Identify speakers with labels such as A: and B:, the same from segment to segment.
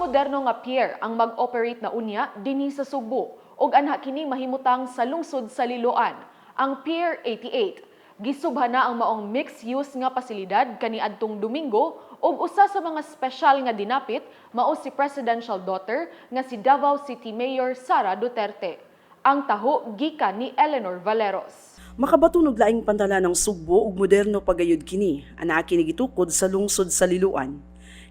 A: moderno nga pier ang mag-operate na unya dinhi sa Subo ug anha kini mahimutang sa lungsod sa Liloan, ang Pier 88. Gisubhan na ang maong mixed-use nga pasilidad kaniadtong Domingo ug usa sa mga espesyal nga dinapit mao si presidential daughter nga si Davao City Mayor Sara Duterte. Ang taho gikan ni Eleanor Valeros.
B: Makabatunog laing pantalan ng Subo ug moderno pagayod kini, ana kini gitukod sa lungsod sa Liloan.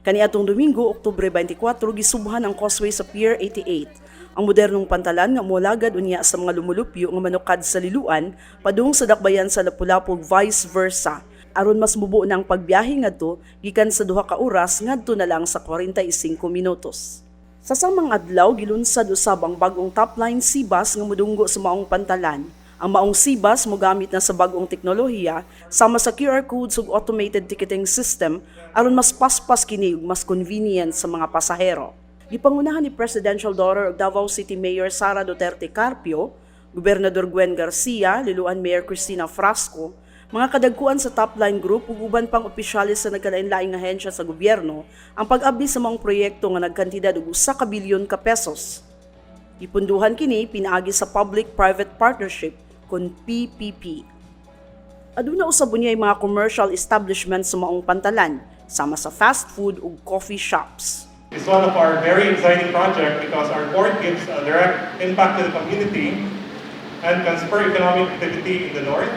B: Kaniadtong Domingo, Oktubre 24, gisubhan ang causeway sa Pier 88. Ang modernong pantalan nga molagad unya sa mga lumulupyo nga manukad sa Liloan padung sa dakbayan sa Lapu-Lapu vice versa. Aron mas mubuo na ang pagbiyahe ngadto gikan sa 2 ka oras ngadto na lang sa 45 minutos. Sa samang adlaw gilunsad usab ang bagong top-line C-bus nga modunggo sa maong pantalan. Ang maong C-bus mogamit na sa bagong teknolohiya sama sa QR codes ug automated ticketing system aron mas paspas kini ug mas convenient sa mga pasahero. Gipangunahan ni presidential daughter ug Davao City Mayor Sara Duterte Carpio, Gobernador Gwen Garcia, Liloan Mayor Cristina Frasco, mga kadagkuan sa top-line group ug uban pang opisyalis sa nagkalain-laing ahensya sa gobyerno ang pag-abli sa mga proyekto nga nagkantidad og 1 bilyon ka pesos. Ipunduhan kini pinaagi sa public-private partnership kun PPP. Aduna usab unyay mga commercial establishments sa maong pantalan, sama sa fast food ug coffee shops.
C: It's one of our very exciting projects because our port gives a direct impact to the community and can spur economic activity in the north,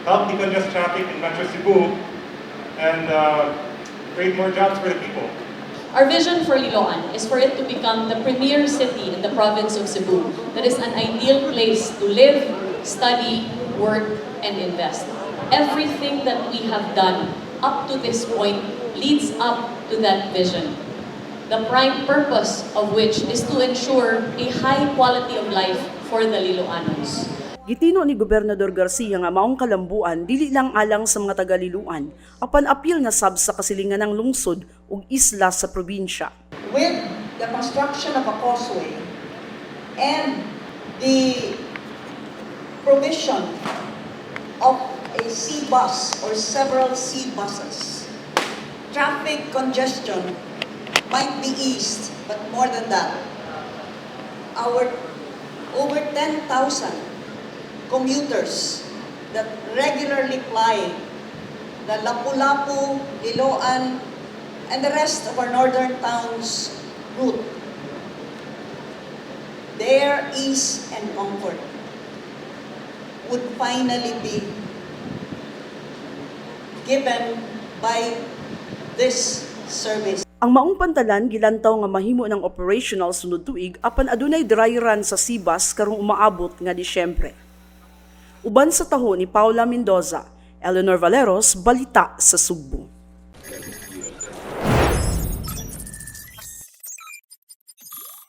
C: help decongest traffic in Metro Cebu, and create more jobs for the people.
D: Our vision for Liloan is for it to become the premier city in the province of Cebu that is an ideal place to live, study, work, and invest. Everything that we have done up to this point leads up to that vision. The prime purpose of which is to ensure a high quality of life for the Liloanos.
B: Gitino ni Gobernador Garcia nga maong kalambuan dili lang alang sa mga taga-Liloan, apan apil na sab sa kasilingan ng lungsod ug isla sa probinsya.
E: With the construction of a causeway and the provision of a C-bus or several C-buses, traffic congestion might be eased, but more than that, our over 10,000 commuters that regularly fly the Lapu-Lapu, Liloan, and the rest of our northern towns route, their ease and comfort would finally be given by this service.
B: Ang maong pantalan gilantaw nga mahimo ng operational sunod tuig apan adunay dry run sa C-bus karong umaabot nga Disyembre. Uban sa taho ni Paula Mendoza, Eleanor Valeros, Balita sa Subo.